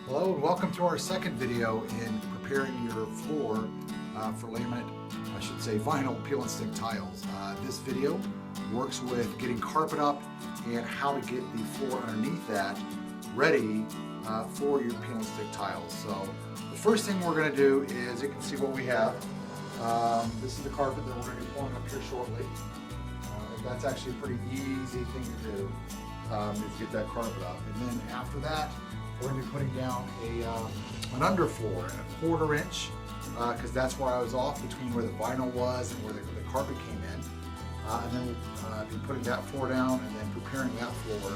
Hello and welcome to our second video in preparing your floor for laminate, I should say vinyl peel and stick tiles. This video works with getting carpet up and how to get the floor underneath that ready for your peel and stick tiles. So the first thing we're going to do is, you can see what we have. This is the carpet that we're going to be pulling up here shortly. That's actually a pretty easy thing to do, is get that carpet up. And then after that, we're going to be putting down an underfloor, a 1/4 inch, because that's where I was off between where the vinyl was and where the carpet came in. And then we'll be putting that floor down and then preparing that floor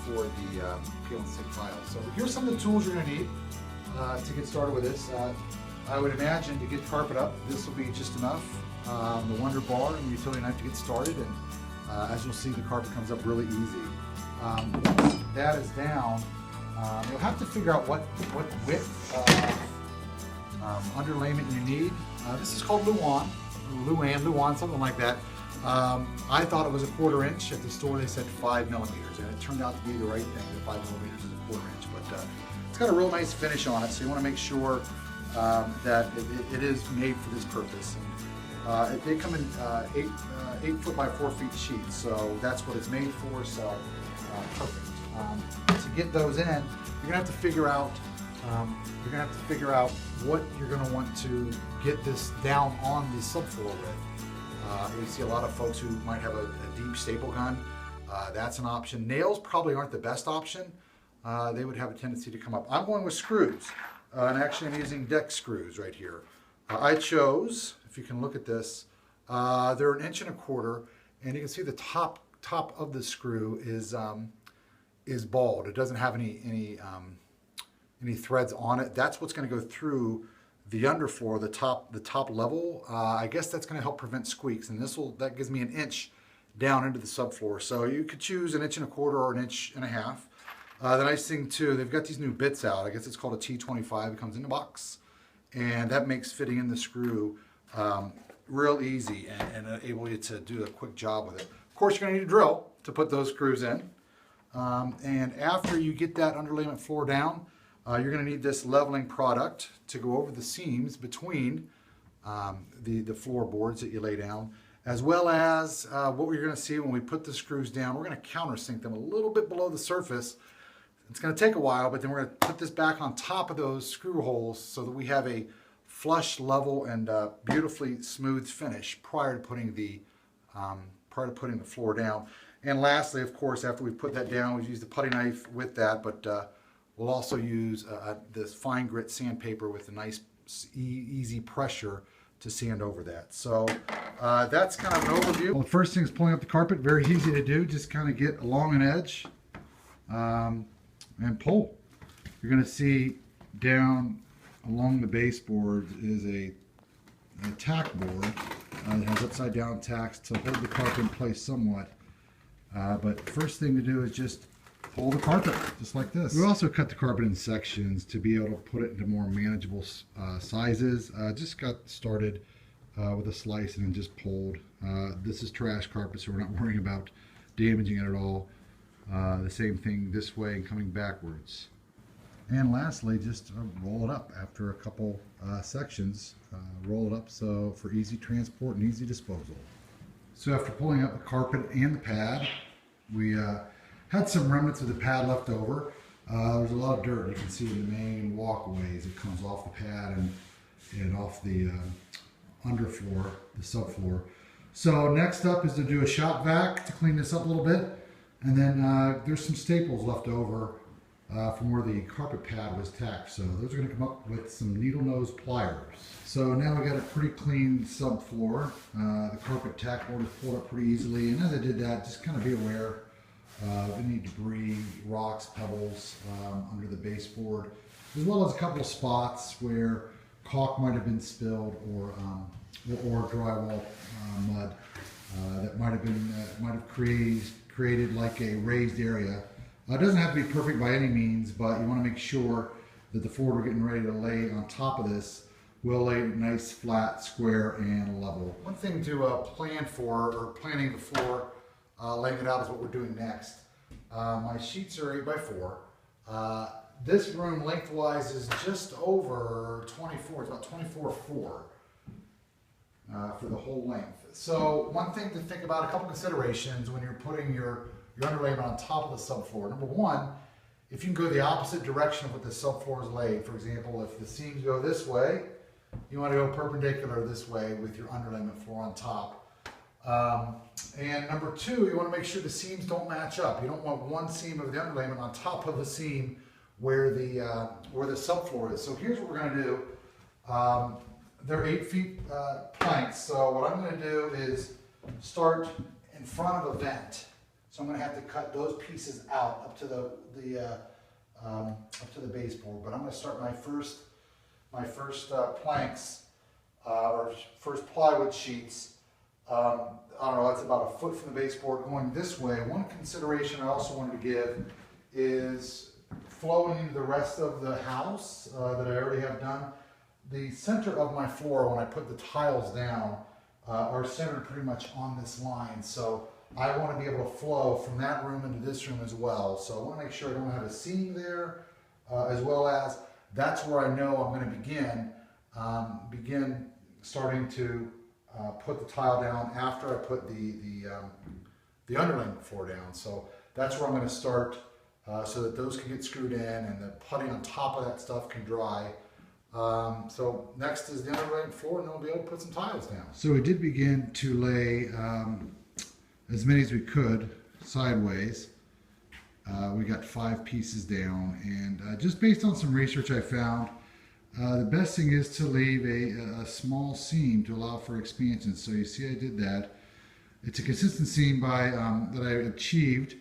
for the peel and stick tiles. So here's some of the tools you're going to need to get started with this. I would imagine to get carpet up, this will be just enough. The Wonder Bar and the utility knife to get started, and as you'll see, the carpet comes up really easy. Once that is down, you'll have to figure out what width of underlayment you need. This is called Luan, something like that. I thought it was a 1/4 inch. At the store they said 5 millimeters, and it turned out to be the right thing. The 5 millimeters is a 1/4 inch, but it's got a real nice finish on it, so you want to make sure that it is made for this purpose. And they come in 8 foot by 4 feet sheets, so that's what it's made for. So perfect. To get those in, you're gonna have to figure out what you're gonna want to get this down on the subfloor with. You see a lot of folks who might have a deep staple gun. That's an option. Nails probably aren't the best option. They would have a tendency to come up. I'm going with screws, and actually I'm using deck screws right here. I chose, if you can look at this, they're 1 1/4 inch, and you can see the top of the screw is bald. It doesn't have any threads on it. That's what's going to go through the underfloor, the top level. I guess that's going to help prevent squeaks, and that gives me 1 inch down into the subfloor. So you could choose 1 1/4 inch or 1.5 inches. The nice thing too, they've got these new bits out. I guess it's called a T25. It comes in a box, and that makes fitting in the screw real easy and enable you to do a quick job with it. Of course, you're going to need a drill to put those screws in. And after you get that underlayment floor down, you're going to need this leveling product to go over the seams between the floorboards that you lay down, as well as what we're going to see when we put the screws down. We're going to countersink them a little bit below the surface. It's going to take a while, but then we're going to put this back on top of those screw holes so that we have a flush, level, and beautifully smooth finish prior to putting the floor down. And lastly, of course, after we put that down, we use the putty knife with that, but we'll also use this fine grit sandpaper with a nice easy pressure to sand over that. So that's kind of an overview. Well, the first thing is pulling up the carpet. Very easy to do. Just kind of get along an edge and pull. You're going to see down along the baseboard is a tack board that has upside down tacks to hold the carpet in place somewhat. But first thing to do is just pull the carpet, just like this. We also cut the carpet in sections to be able to put it into more manageable sizes. Just got started with a slice and then just pulled. This is trash carpet, so we're not worrying about damaging it at all. The same thing this way and coming backwards. And lastly, just roll it up after a couple sections. Roll it up so for easy transport and easy disposal. So after pulling up the carpet and the pad, we had some remnants of the pad left over. There's a lot of dirt you can see in the main walkways. It comes off the pad and off the underfloor, the subfloor. So next up is to do a shop vac to clean this up a little bit. And then there's some staples left over from where the carpet pad was tacked. So those are going to come up with some needle nose pliers. So now we got a pretty clean subfloor. The carpet tack board is pulled up pretty easily. And as I did that, just kind of be aware of any debris, rocks, pebbles under the baseboard, as well as a couple of spots where caulk might have been spilled or drywall mud that might have created like a raised area. It doesn't have to be perfect by any means, but you want to make sure that the floor we're getting ready to lay on top of this will lay nice, flat, square, and level. One thing to plan for, or planning the floor, laying it out, is what we're doing next. My sheets are 8 by 4. This room lengthwise is just over 24, it's about 24.4 for the whole length. So one thing to think about, a couple considerations when you're putting your underlayment on top of the subfloor. Number one, if you can go the opposite direction of what the subfloor is laid. For example, if the seams go this way, you want to go perpendicular this way with your underlayment floor on top. And number two, you want to make sure the seams don't match up. You don't want one seam of the underlayment on top of a seam where the subfloor is. So here's what we're going to do. They're 8 feet planks. So what I'm going to do is start in front of a vent. So I'm going to have to cut those pieces out up to the baseboard. But I'm going to start my first planks or first plywood sheets. I don't know, that's about 1 foot from the baseboard going this way. One consideration I also wanted to give is flowing into the rest of the house that I already have done. The center of my floor, when I put the tiles down, are centered pretty much on this line. So I want to be able to flow from that room into this room as well. So I want to make sure I don't have a seam there, as well as that's where I know I'm going to begin starting to put the tile down after I put the underlayment floor down. So that's where I'm going to start so that those can get screwed in and the putty on top of that stuff can dry. So next is the underlayment floor, and then we'll be able to put some tiles down. So we did begin to lay as many as we could sideways. We got 5 pieces down, and just based on some research I found, the best thing is to leave a small seam to allow for expansion. So you see I did that. It's a consistent seam that I achieved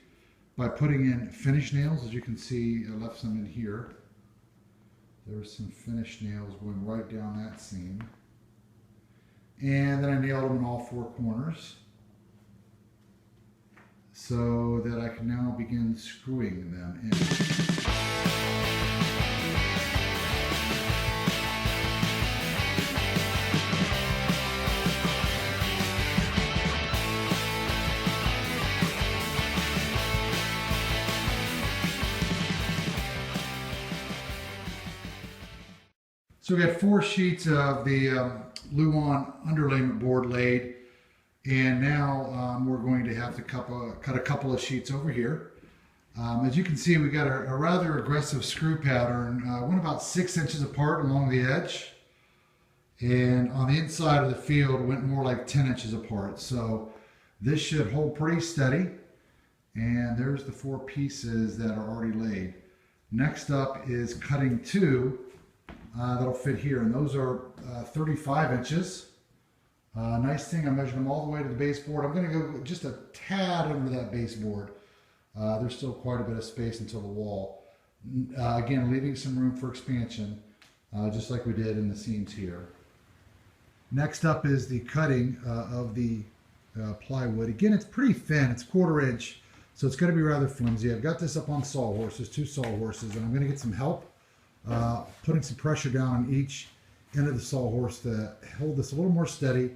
by putting in finish nails. As you can see, I left some in here. There's some finish nails going right down that seam. And then I nailed them in all 4 corners so that I can now begin screwing them in. So we got 4 sheets of the Luan underlayment board laid, and now we're going to have to cut a couple of sheets over here. As you can see, we got a rather aggressive screw pattern. Went about 6 inches apart along the edge, and on the inside of the field went more like 10 inches apart. So this should hold pretty steady, and there's the 4 pieces that are already laid. Next up is cutting 2 that'll fit here, and those are 35 inches. Nice thing, I measured them all the way to the baseboard. I'm going to go just a tad under that baseboard. There's still quite a bit of space until the wall. Again, leaving some room for expansion, just like we did in the seams here. Next up is the cutting of the plywood. Again, it's pretty thin. It's 1/4 inch, so it's going to be rather flimsy. I've got this up on sawhorses, 2 sawhorses, and I'm going to get some help putting some pressure down on each end of the sawhorse to hold this a little more steady.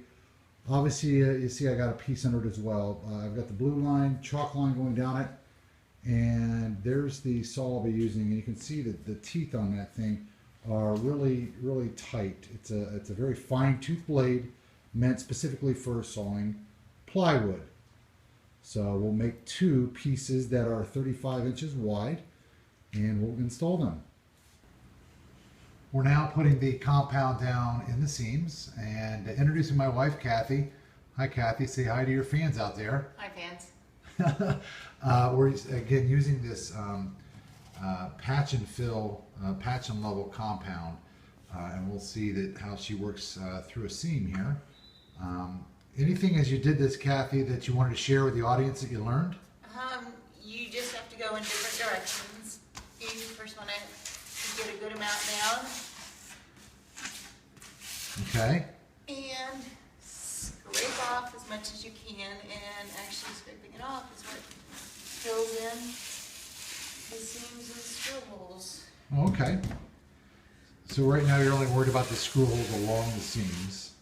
Obviously, you see I got a piece under it as well. I've got the blue line, chalk line going down it, and there's the saw I'll be using. And you can see that the teeth on that thing are really, really tight. It's a very fine tooth blade meant specifically for sawing plywood. So we'll make 2 pieces that are 35 inches wide, and we'll install them. We're now putting the compound down in the seams, and introducing my wife, Kathy. Hi, Kathy. Say hi to your fans out there. Hi, fans. We're again using this patch and fill, patch and level compound, and we'll see how she works through a seam here. Anything as you did this, Kathy, that you wanted to share with the audience that you learned? You just have to go in different directions. You first want to get a good amount down. Okay. And scrape off as much as you can, and actually scraping it off is what fills in the seams and screw holes. Okay. So right now you're only worried about the screw holes along the seams.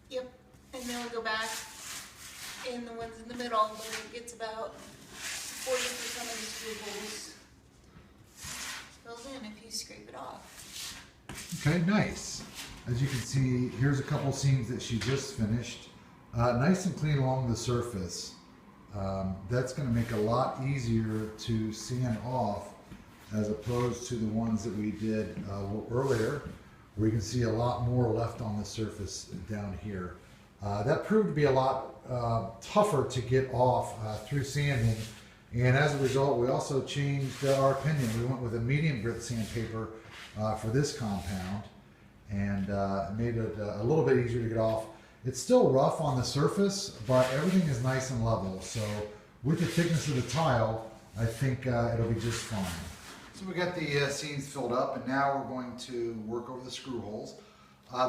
Yep. And then we go back in the ones in the middle where it gets about 40% of the screw holes. you scrape it off. Okay, nice. As you can see, here's a couple seams that she just finished. Nice and clean along the surface. That's going to make a lot easier to sand off as opposed to the ones that we did earlier, where you can see a lot more left on the surface down here. That proved to be a lot tougher to get off through sanding, and as a result we also changed our opinion. We went with a medium grit sandpaper for this compound, and made it a little bit easier to get off. It's still rough on the surface, but everything is nice and level, so with the thickness of the tile I think it'll be just fine. So we got the seams filled up, and now we're going to work over the screw holes.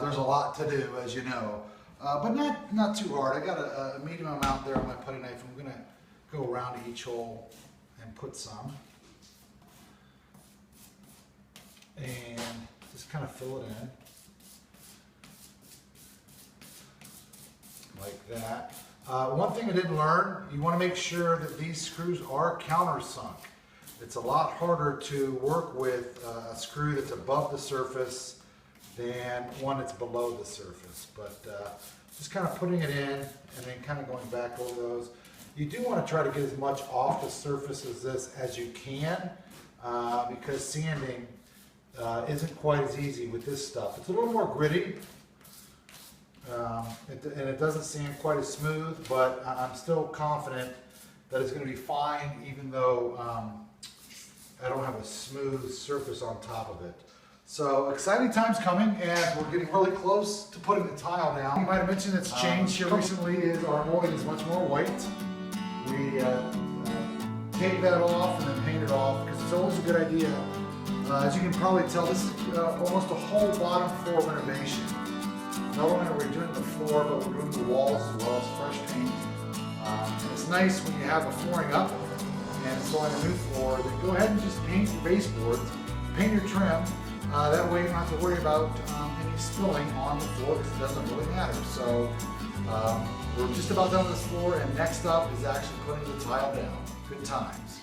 There's a lot to do, as you know, but not too hard. I got a medium amount there on my putty knife. I'm going to go around each hole and put some, and just kind of fill it in like that. One thing I didn't learn: you want to make sure that these screws are countersunk. It's a lot harder to work with a screw that's above the surface than one that's below the surface. But just kind of putting it in and then kind of going back over those. You do want to try to get as much off the surface as this as you can, because sanding isn't quite as easy with this stuff. It's a little more gritty, and it doesn't sand quite as smooth, but I'm still confident that it's going to be fine, even though I don't have a smooth surface on top of it. So exciting times coming, and we're getting really close to putting the tile down. You might have mentioned it's changed here recently is our molding is much more white. We take that off and then paint it off, because it's always a good idea. As you can probably tell, this is almost a whole bottom floor renovation. Not only are we doing the floor, but we're doing the walls as well as fresh paint. And it's nice when you have the flooring up and installing a new floor, then go ahead and just paint your baseboards, paint your trim. That way you don't have to worry about any spilling on the floor, because it doesn't really matter. So we're just about done with this floor, and next up is actually putting the tile down. Good times.